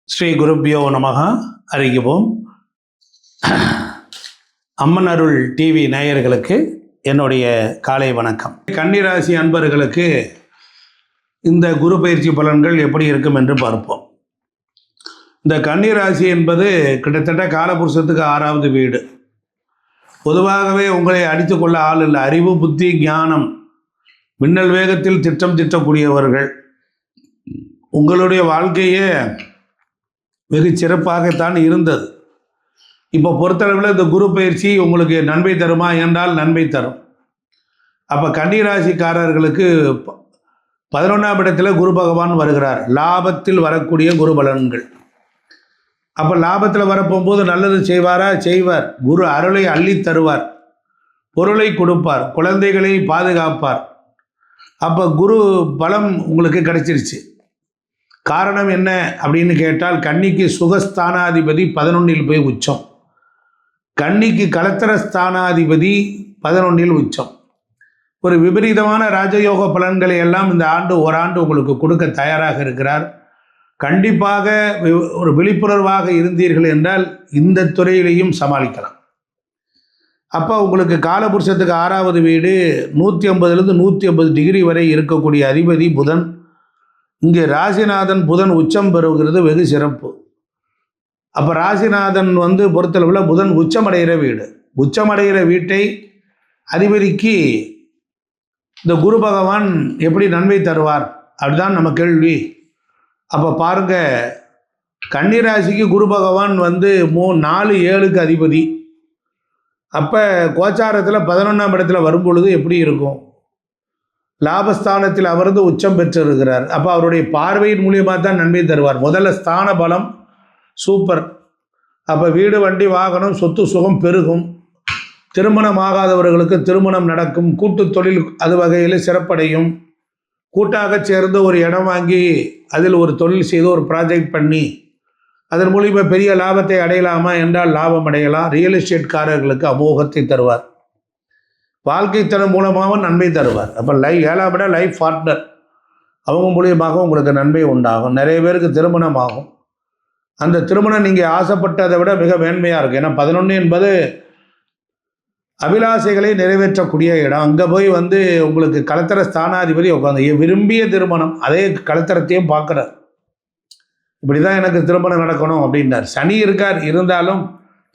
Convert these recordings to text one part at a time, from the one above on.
ஸ்ரீ குருப்பியோ நமக. அறிவிப்போம். அம்மன் அருள் டிவி நேயர்களுக்கு என்னுடைய காலை வணக்கம். கன்னிராசி அன்பர்களுக்கு இந்த குரு பயிற்சி பலன்கள் எப்படி இருக்கும் என்று பார்ப்போம். இந்த கன்னிராசி என்பது கிட்டத்தட்ட காலபுருஷத்துக்கு 6வது வீடு. பொதுவாகவே உங்களை அடித்து கொள்ள ஆள் இல்லை. அறிவு, புத்தி, ஞானம், மின்னல் வேகத்தில் திட்டம் திட்டக்கூடியவர்கள். உங்களுடைய வாழ்க்கையே வெகு சிறப்பாகத்தான் இருந்தது. இப்போ பொறுத்தளவில் இந்த குரு பயிற்சி உங்களுக்கு நன்மை தருமா என்றால் நன்மை தரும். அப்போ கன்னிராசிக்காரர்களுக்கு 11ஆம் இடத்துல குரு பகவான் வருகிறார். லாபத்தில் வரக்கூடிய குரு பலன்கள். அப்போ லாபத்தில் வரப்போகும்போது நல்லது செய்வாரா? செய்வார். குரு அருளை அள்ளி தருவார், பொருளை கொடுப்பார், குழந்தைகளை பாதுகாப்பார். அப்போ குரு பலம் உங்களுக்கு கிடைச்சிருச்சு. காரணம் என்ன அப்படின்னு கேட்டால், கன்னிக்கு சுகஸ்தானாதிபதி 11ல் போய் உச்சம், கன்னிக்கு கலத்திரஸ்தானாதிபதி 11ல் உச்சம். ஒரு விபரீதமான ராஜயோக பலன்களை எல்லாம் இந்த ஆண்டு ஓராண்டு உங்களுக்கு கொடுக்க தயாராக இருக்கிறார். கண்டிப்பாக ஒரு விழிப்புணர்வாக இருந்தீர்கள் என்றால் இந்த துறையிலையும் சமாளிக்கலாம். அப்போ உங்களுக்கு காலபுருஷத்துக்கு 6வது வீடு 150லேருந்து 150 டிகிரி வரை இருக்கக்கூடிய அதிபதி புதன். இங்கே ராசிநாதன் புதன் உச்சம் பெறுகிறது, வெகு சிறப்பு. அப்போ ராசிநாதன் பொறுத்தளவில் புதன் உச்சமடைகிற வீடு. உச்சமடைகிற வீட்டை அதிபதிக்கு இந்த குரு பகவான் எப்படி நன்மை தருவார் அப்படிதான் நம்ம கேள்வி. அப்போ பாருங்க, கன்னிராசிக்கு குரு பகவான் 4-7க்கு அதிபதி. அப்போ கோச்சாரத்தில் 11ஆம் இடத்துல வரும்பொழுது எப்படி இருக்கும்? லாபஸ்தானத்தில் அமர்ந்து உச்சம் பெற்றிருக்கிறார். அப்போ அவருடைய பார்வையின் மூலியமாக தான் நன்மை தருவார். முதல்ல ஸ்தான பலம் சூப்பர். அப்போ வீடு, வண்டி, வாகனம், சொத்து சுகம் பெருகும். திருமணம் ஆகாதவர்களுக்கு திருமணம் நடக்கும். கூட்டு தொழில் அது வகையில் சிறப்படையும். கூட்டாக சேர்ந்து ஒரு இடம் வாங்கி அதில் ஒரு தொழில் செய்து ஒரு ப்ராஜெக்ட் பண்ணி அதன் மூலியமாக பெரிய லாபத்தை அடையலாமா என்றால் லாபம் அடையலாம். ரியல் எஸ்டேட்காரர்களுக்கு அமோகத்தை தருவார். வாழ்க்கை தரம் மூலமாக நன்மை தருவார். அப்போ 7ஆம் இடம் லைஃப் பார்ட்னர், அவங்க மூலியமாக உங்களுக்கு நன்மை உண்டாகும். நிறைய பேருக்கு திருமணம் ஆகும். அந்த திருமணம் நீங்கள் ஆசைப்பட்டதை விட மிக மேன்மையாக இருக்கும். ஏன்னா 11 என்பது அபிலாசைகளை நிறைவேற்றக்கூடிய இடம். அங்கே போய் உங்களுக்கு கலத்திர ஸ்தானாதிபதி உட்காந்து விரும்பிய திருமணம், அதே கலத்திரத்தையும் பார்க்குறார். இப்படி தான் எனக்கு திருமணம் நடக்கணும் அப்படின்னார். சனி இருக்கார், இருந்தாலும்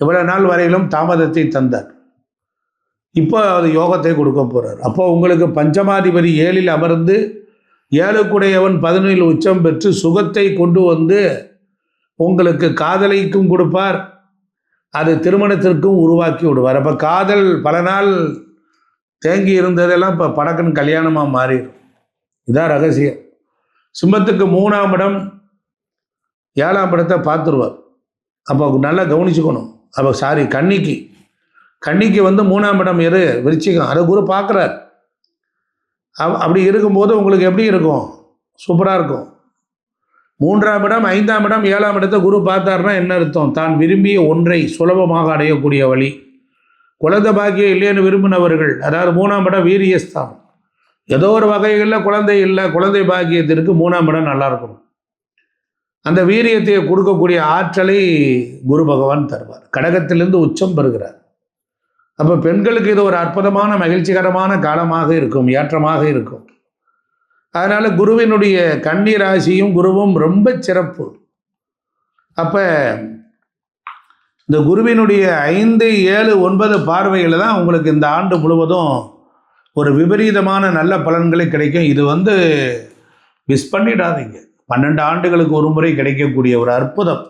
இவ்வளோ நாள் வரையிலும் தாமதத்தை தந்தார். இப்போ அது யோகத்தை கொடுக்க போகிறார். அப்போ உங்களுக்கு பஞ்சமாதிபதி 7ல் அமர்ந்து 7க்குடையவன் 11ல் உச்சம் பெற்று சுகத்தை கொண்டு உங்களுக்கு காதலைக்கும் கொடுப்பார், அது திருமணத்திற்கும் உருவாக்கி விடுவார். அப்போ காதல் பல நாள் தேங்கி இருந்ததெல்லாம் இப்போ படக்குன்னு கல்யாணமாக மாறிடும். இதான் ரகசியம். சிம்மத்துக்கு 3ஆம் இடம் 7ஆம் இடத்தை பார்த்துருவார். அப்போ நல்லா கவனிச்சுக்கணும். அப்போ கன்னிக்கு 3ஆம் இடம் எது? விருச்சிகம். அதை குரு பார்க்குறார். அப்படி இருக்கும்போது உங்களுக்கு எப்படி இருக்கும்? சூப்பராக இருக்கும். 3ஆம் இடம், 5ஆம் இடம், 7ஆம் இடத்தை குரு பார்த்தாருன்னா என்ன அர்த்தம்? தான் விரும்பிய ஒன்றை சுலபமாக அடையக்கூடிய வழி. குழந்தை பாக்கியம் இல்லைன்னு விரும்பினவர்கள், அதாவது 3ஆம் இடம் வீரியஸ்தானம், ஏதோ ஒரு வகைகளில் குழந்தை இல்லை, குழந்தை பாக்கியத்திற்கு 3ஆம் இடம் நல்லா இருக்கணும். அந்த வீரியத்தை கொடுக்கக்கூடிய ஆற்றலை குரு பகவான் தருவார். கடகத்திலிருந்து உச்சம் பெறுகிறார். அப்போ பெண்களுக்கு இது ஒரு அற்புதமான மகிழ்ச்சிகரமான காலமாக இருக்கும், ஏற்றமாக இருக்கும். அதனால் குருவினுடைய கன்னி ராசியும் குருவும் ரொம்ப சிறப்பு. அப்போ இந்த குருவினுடைய 5, 7, 9 பார்வையில் தான் உங்களுக்கு இந்த ஆண்டு முழுவதும் ஒரு விபரீதமான நல்ல பலன்களை கிடைக்கும். இது மிஸ் பண்ணிடாதீங்க. 12 ஆண்டுகளுக்கு ஒரு முறை கிடைக்கக்கூடிய ஒரு அற்புதம்.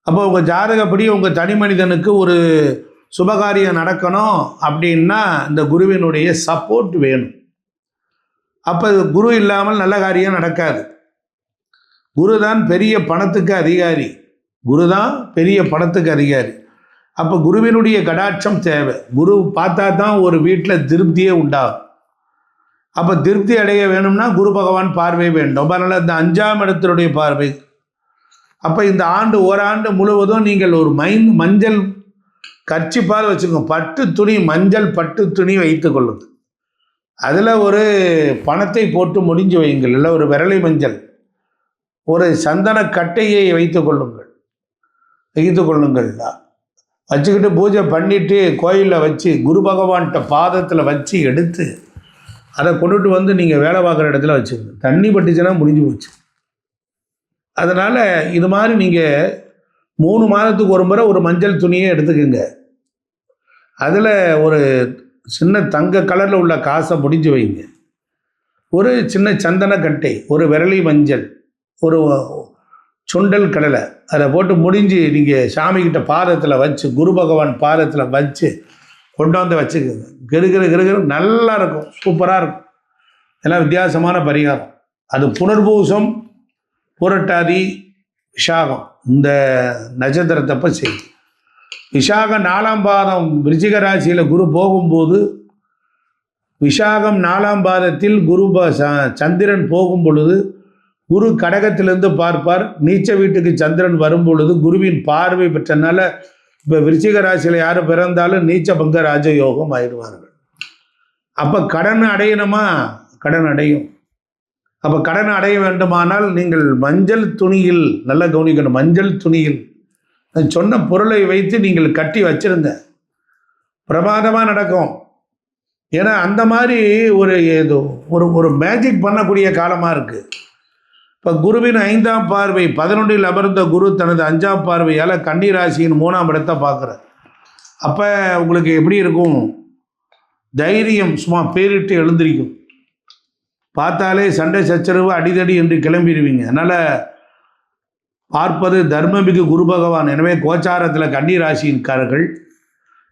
அப்போ உங்கள் ஜாதகப்படி உங்கள் தனி மனிதனுக்கு ஒரு சுபகாரியம் நடக்கணும் அப்படின்னா இந்த குருவினுடைய சப்போர்ட் வேணும். அப்போ குரு இல்லாமல் நல்ல காரியம் நடக்காது. குரு தான் பெரிய பணத்துக்கு அதிகாரி. அப்போ குருவினுடைய கடாட்சம் தேவை. குரு பார்த்தா தான் ஒரு வீட்டில் திருப்தியே உண்டாகும். அப்போ திருப்தி அடைய வேணும்னா குரு பகவான் பார்வை வேண்டும். அதனால் இந்த 5ஆம் இடத்தினுடைய பார்வை. அப்போ இந்த ஆண்டு ஓராண்டு முழுவதும் நீங்கள் ஒரு மஞ்சள் கர்ச்சிப்பால் வச்சுக்கோங்க. பட்டு துணி, மஞ்சள் பட்டு துணி வைத்து கொள்ளுங்க. அதில் ஒரு பணத்தை போட்டு முடிஞ்சு வைங்கள். இல்லை ஒரு விரலை மஞ்சள் ஒரு சந்தன கட்டையை வைத்து கொள்ளுங்கள். வச்சுக்கிட்டு பூஜை பண்ணிவிட்டு கோயிலில் வச்சு குரு பகவான்கிட்ட பாதத்தில் வச்சு எடுத்து அதை கொண்டுட்டு வந்து நீங்கள் வேலை பார்க்குற இடத்துல வச்சுக்கோங்க. தண்ணி பட்டுச்சுன்னா முடிஞ்சு போச்சு. அதனால் இது மாதிரி நீங்கள் 3 மாதத்துக்கு ஒரு முறை ஒரு மஞ்சள் துணியை எடுத்துக்கோங்க. அதில் ஒரு சின்ன தங்க கலரில் உள்ள காசை முடிஞ்சு வைங்க. ஒரு சின்ன சந்தனக்கட்டை, ஒரு விரலி மஞ்சள், ஒரு சுண்டல் கடலை அதை போட்டு முடிஞ்சு நீங்கள் சாமிக்கிட்ட பாதத்தில் வச்சு குரு பகவான் பாதத்தில் வச்சு கொண்டு வந்து வச்சுக்கோங்க. கிருகிரு நல்லா இருக்கும், சூப்பராக இருக்கும். எல்லாம் வித்தியாசமான பரிகாரம். அது புனர்பூசம், புரட்டாதி, விஷாகம் இந்த நட்சத்திரத்தப்ப செய்யும். விஷாகம் 4ஆம் பாதம் விருச்சிக ராசியில் குரு போகும்போது, விஷாகம் 4ஆம் பாதத்தில் குரு சந்திரன் போகும் பொழுது குரு கடகத்திலிருந்து பார்ப்பார். நீச்ச வீட்டுக்கு சந்திரன் வரும் பொழுது குருவின் பார்வை பெற்றனால இப்போ விருச்சிக ராசியில் யார் பிறந்தாலும் நீச்ச பங்க ராஜயோகம் ஆயிடுவார்கள். அப்போ கடன் அடையணுமா? கடன் அடையும். அப்போ கடன் அடைய வேண்டுமானால் நீங்கள் மஞ்சள் துணியில், நல்லா கவனிக்கணும், மஞ்சள் துணியில் சொன்ன பொருளை வைத்து நீங்கள் கட்டி வச்சிருங்க. பிரமாதமாக நடக்கும். ஏன்னா அந்த மாதிரி ஒரு மேஜிக் பண்ணக்கூடிய காலமாக இருக்குது. இப்போ குருவின் 5ஆம் பார்வை 11இல் அமர்ந்த குரு தனது 5ஆம் பார்வையால் கன்னி ராசியின் 3ஆம் இடத்தை பார்க்குறார். அப்போ உங்களுக்கு எப்படி இருக்கும்? தைரியம் சும்மா பேரிட்டு எழுந்திருக்கும். பார்த்தாலே சண்டை சச்சரவு அடிதடி என்று கிளம்பிடுவீங்க. அதனால் பார்ப்பது தர்மமிகு குரு பகவான். எனவே கோச்சாரத்தில் கன்னி ராசியின்காரர்கள்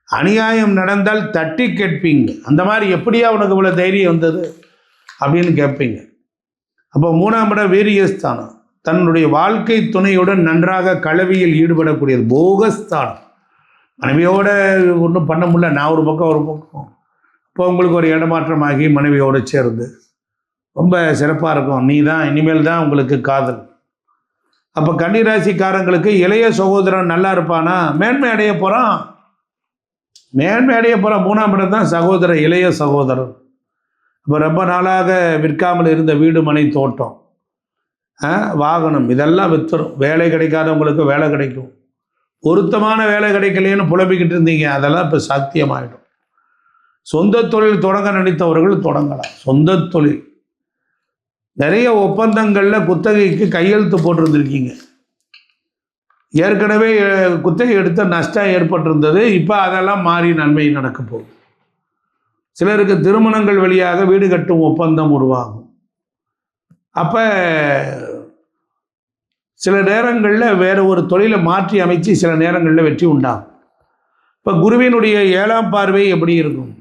அநியாயம் நடந்தால் தட்டி கேட்பீங்க. அந்த மாதிரி எப்படியா உனக்கு இவ்வளோ தைரியம் வந்தது அப்படின்னு கேட்பீங்க. அப்போ 3ஆம் இடம் வீரியஸ்தானம். தன்னுடைய வாழ்க்கை துணையுடன் நன்றாக கலவியில் ஈடுபடக்கூடியது. போகஸ்தானம். மனைவியோடு ஒன்றும் பண்ண முடியல, நான் ஒரு பக்கம். இப்போ உங்களுக்கு ஒரு இடமாற்றமாகி மனைவியோடு சேர்ந்து ரொம்ப சிறப்பாக இருக்கும். நீ தான் இனிமேல் தான் உங்களுக்கு காதல். அப்போ கன்னிராசிக்காரங்களுக்கு இளைய சகோதரன் நல்லா இருப்பானா? மேன்மை அடைய போகிறான். 3ஆம் இடம் தான் சகோதரர், இளைய சகோதரர். இப்போ ரொம்ப நாளாக விற்காமல் இருந்த வீடு, மனை, தோட்டம், வாகனம் இதெல்லாம் விற்றுரும். வேலை கிடைக்காதவங்களுக்கு வேலை கிடைக்கும். பொருத்தமான வேலை கிடைக்கலைன்னு புலம்பிக்கிட்டு இருந்தீங்க, அதெல்லாம் இப்போ சாத்தியமாயிடும். சொந்த தொழில் தொடங்க நினைத்தவர்கள் தொடங்கலாம். சொந்த தொழில் நிறைய ஒப்பந்தங்களில் குத்தகைக்கு கையெழுத்து போட்டிருந்துருக்கீங்க. ஏற்கனவே குத்தகை எடுத்த நஷ்டம் ஏற்பட்டிருந்தது. இப்போ அதெல்லாம் மாறி நன்மை நடக்க போகும். சிலருக்கு திருமணங்கள் வழியாக வீடு கட்டும் ஒப்பந்தம் உருவாகும். அப்போ சில நேரங்களில் வேறு ஒரு தொழிலை மாற்றி அமைச்சு சில நேரங்களில் வெற்றி உண்டாகும். இப்போ குருவினுடைய 7ஆம் பார்வை எப்படி இருக்கும்?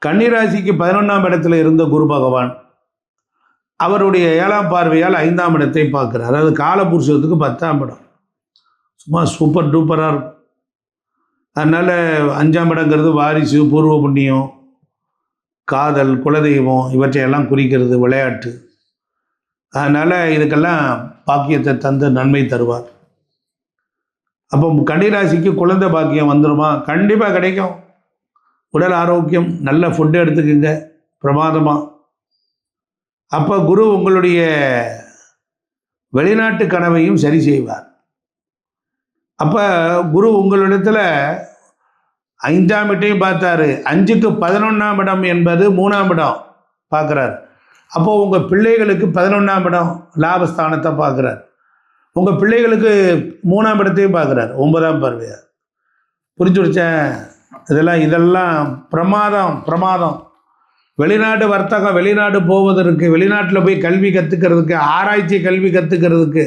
கன்னிராசிக்கு 11ஆம் இடத்துல இருந்த குரு பகவான் அவருடைய 7ஆம் பார்வையால் 5ஆம் இடத்தை பார்க்குறார். அதாவது காலபுருஷத்துக்கு 10ஆம் இடம். சும்மா சூப்பர் டூப்பராக இருக்கும். அதனால் 5ஆம் இடங்கிறது வாரிசு, பூர்வ புண்ணியம், காதல், குலதெய்வம் இவற்றையெல்லாம் குறிக்கிறது, விளையாட்டு. அதனால் இதுக்கெல்லாம் பாக்கியத்தை தந்து நன்மை தருவார். அப்போ கன்னிராசிக்கு குழந்தை பாக்கியம் வந்துடுமா? கண்டிப்பாக கிடைக்கும். உடல் ஆரோக்கியம், நல்ல ஃபுட்டு எடுத்துக்கோங்க, பிரமாதமாக. அப்போ குரு உங்களுடைய வெளிநாட்டு கனவையும் சரி செய்வார். அப்போ குரு உங்களிடத்தில் 5ஆம் இடத்தையும் பார்த்தாரு. 5க்கு 11ஆம் இடம் என்பது 3ஆம் இடம் பார்க்குறார். அப்போது உங்கள் பிள்ளைகளுக்கு 11ஆம் இடம் லாபஸ்தானத்தை பார்க்குறார். உங்கள் பிள்ளைகளுக்கு 3ஆம் இடத்தையும் பார்க்குறார், 9ஆம் பார்வையார். புரிஞ்சு வச்சேன்? இதெல்லாம் பிரமாதம். வெளிநாட்டு வர்த்தகம், வெளிநாடு போவதற்கு, வெளிநாட்டில் போய் கல்வி கற்றுக்கிறதுக்கு, ஆராய்ச்சி கல்வி கற்றுக்கிறதுக்கு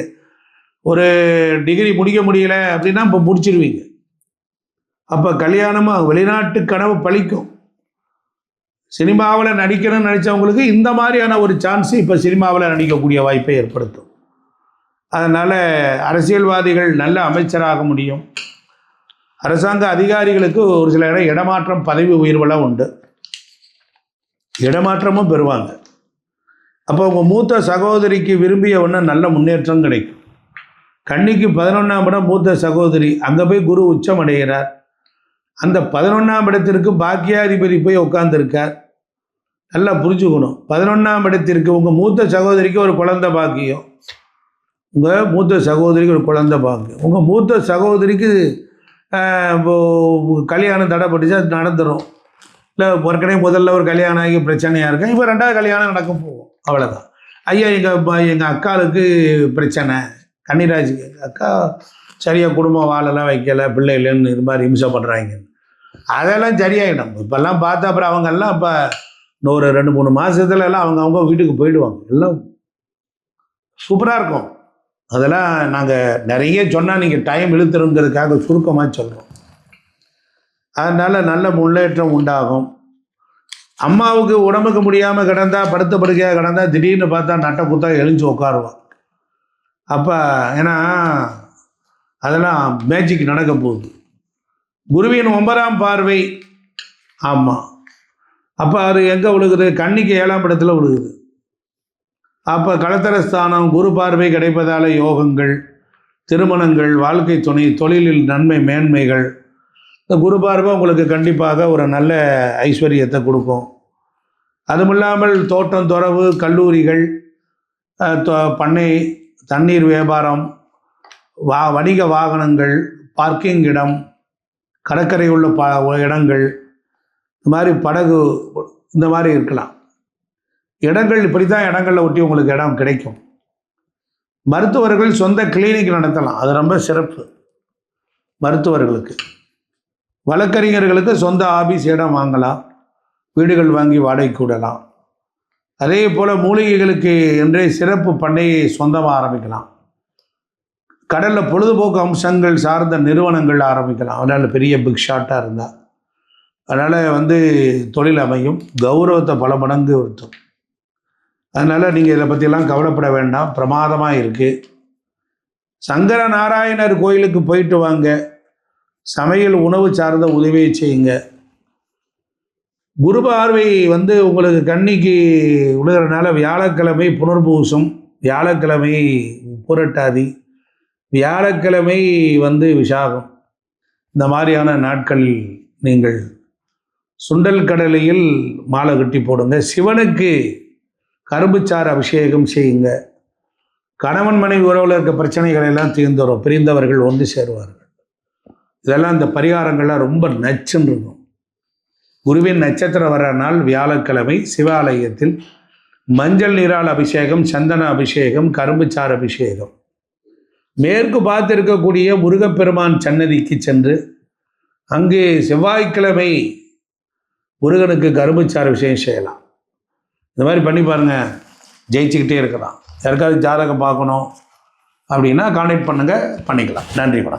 ஒரு டிகிரி முடிக்க முடியல அப்படின்னா இப்போ முடிச்சிடுவீங்க. அப்போ கல்யாணமாக வெளிநாட்டு கனவு பழிக்கும். சினிமாவில் நடிக்கணும்னு நினச்சவங்களுக்கு இந்த மாதிரியான ஒரு சான்ஸு இப்போ சினிமாவில் நடிக்கக்கூடிய வாய்ப்பை ஏற்படுத்தும். அதனால் அரசியல்வாதிகள் நல்ல அமைச்சராக முடியும். அரசாங்க அதிகாரிகளுக்கு ஒரு சில இடமாற்றம், பதவி உயர்வெல்லாம் உண்டு. இடமாற்றமும் பெறுவாங்க. அப்போ உங்கள் மூத்த சகோதரிக்கு விரும்பிய ஒன்று நல்ல முன்னேற்றம் கிடைக்கும். கன்னிக்கு 11ஆம் இடம் மூத்த சகோதரி, அங்கே போய் குரு உச்சம் அடைகிறார். அந்த 11ஆம் இடத்திற்கு பாக்கியாதிபதி போய் உட்கார்ந்துருக்கார். நல்லா புரிஞ்சுக்கணும். 11ஆம் இடத்திற்கு உங்கள் மூத்த சகோதரிக்கு ஒரு குழந்தை பாக்கியம். உங்கள் மூத்த சகோதரிக்கு ஒரு குழந்தை பாக்கியம். உங்கள் மூத்த சகோதரிக்கு கல்யாணம் தடைப்பட்டுச்சு, அது நடந்துடும். இல்லை ஏற்கனவே முதல்ல ஒரு கல்யாணம் ஆகி பிரச்சனையாக இருக்கும், இப்போ 2வது கல்யாணம் நடக்கும் போகும், அவ்வளோதான். ஐயா எங்கள் அக்காளுக்கு பிரச்சனை, கன்னிராஜிக்கு எங்கள் அக்கா சரியாக குடும்பம் வாழலாம் வைக்கலை, பிள்ளை இல்லைன்னு இது மாதிரி இம்சை பண்ணுறாங்க. அதெல்லாம் சரியாயிடும். இப்போல்லாம் பார்த்தா அப்புறம் அவங்கெல்லாம் இப்போ இன்னொரு 2-3 மாதத்துல எல்லாம் அவங்க வீட்டுக்கு போயிடுவாங்க. எல்லாம் சூப்பராக இருக்கும். அதெல்லாம் நாங்கள் நிறைய சொன்னால் நீங்கள் டைம் இழுத்துருங்கிறதுக்காக சுருக்கமாக சொல்கிறோம். அதனால் நல்ல முன்னேற்றம் உண்டாகும். அம்மாவுக்கு உடம்புக்கு முடியாமல் கிடந்தா, படுத்த படுக்கையாக கிடந்தா, திடீர்னு பார்த்தா நட்டை குத்தா எழுஞ்சி உட்காருவான். அப்போ ஏன்னா அதெல்லாம் மேஜிக் நடக்க போகுது. குருவின் 9ஆம் பார்வை. ஆமாம், அப்போ அது எங்கே விழுகுது? கன்னிக்கு 7ஆம் இடத்துல விழுகுது. அப்போ களத்திரஸ்தானம் குரு பார்வை கிடைப்பதால் யோகங்கள், திருமணங்கள், வாழ்க்கை துணை, தொழிலில் நன்மை மேன்மைகள். இந்த குரு பார்வை உங்களுக்கு கண்டிப்பாக ஒரு நல்ல ஐஸ்வர்யத்தை கொடுக்கும். அதுவும் இல்லாமல் தோட்டம், துறவு, கல்லூரிகள், பண்ணை, தண்ணீர் வியாபாரம், வணிக வாகனங்கள், பார்க்கிங் இடம், கடற்கரை உள்ள இடங்கள், இந்த மாதிரி படகு, இந்த மாதிரி இருக்கலாம் இடங்கள். இப்படி தான் இடங்களில் ஒட்டி உங்களுக்கு இடம் கிடைக்கும். மருத்துவர்கள் சொந்த கிளினிக் நடத்தலாம், அது ரொம்ப சிறப்பு. மருத்துவர்களுக்கு, வழக்கறிஞர்களுக்கு சொந்த ஆபீஸ் இடம் வாங்கலாம், வீடுகள் வாங்கி வாடகைக்கு விடலாம். அதே போல் மூலிகைகளுக்கு என்றே சிறப்பு பண்ணையை சொந்தமாக ஆரம்பிக்கலாம். கடலில் பொழுதுபோக்கு அம்சங்கள் சார்ந்த நிறுவனங்கள் ஆரம்பிக்கலாம். அதனால் பெரிய பிக் ஷாட்டாக இருந்தால், அதனால் தொழில் அமையும், கௌரவத்தை பல மடங்கு வருத்தும். அதனால் நீங்கள் இதை பற்றியெல்லாம் கவலைப்பட வேண்டாம், பிரமாதமாக இருக்குது. சங்கர நாராயணர் கோயிலுக்கு போயிட்டு வாங்க, சமையல் உணவு சார்ந்த உதவியை செய்யுங்க. குரு பார்வை உங்களுக்கு கன்னிக்கு விழுகிறதுனால வியாழக்கிழமை புனர்பூசம், வியாழக்கிழமை புரட்டாதி, வியாழக்கிழமை விசாகம், இந்த மாதிரியான நாட்களில் நீங்கள் சுண்டல் கடலையில் மாலை கட்டி போடுங்க. சிவனுக்கு கரும்புச்சாறு அபிஷேகம் செய்யுங்க. கணவன் மனைவி உறவில் இருக்க பிரச்சனைகள் எல்லாம் தீர்ந்து வரும், பிரிந்தவர்கள் ஒன்று சேருவார்கள். இதெல்லாம் இந்த பரிகாரங்கள்லாம் ரொம்ப நச்சுன்னு இருக்கும். குருவின் நட்சத்திரம் வர நாள் வியாழக்கிழமை சிவாலயத்தில் மஞ்சள் நீரால் அபிஷேகம், சந்தன அபிஷேகம், கரும்புச்சாறு அபிஷேகம். மேற்கு பார்த்து இருக்கக்கூடிய முருகப்பெருமான் சன்னதிக்கு சென்று அங்கே செவ்வாய்க்கிழமை முருகனுக்கு கரும்புச்சாறு அபிஷேகம் செய்யலாம். இந்த மாதிரி பண்ணி பாருங்கள், ஜெயிச்சுக்கிட்டே இருக்கலாம். யாருக்காவது ஜாதகம் பார்க்கணும் அப்படின்னா கான்டெக்ட் பண்ணுங்கள், பண்ணிக்கலாம். நன்றி, வணக்கம்.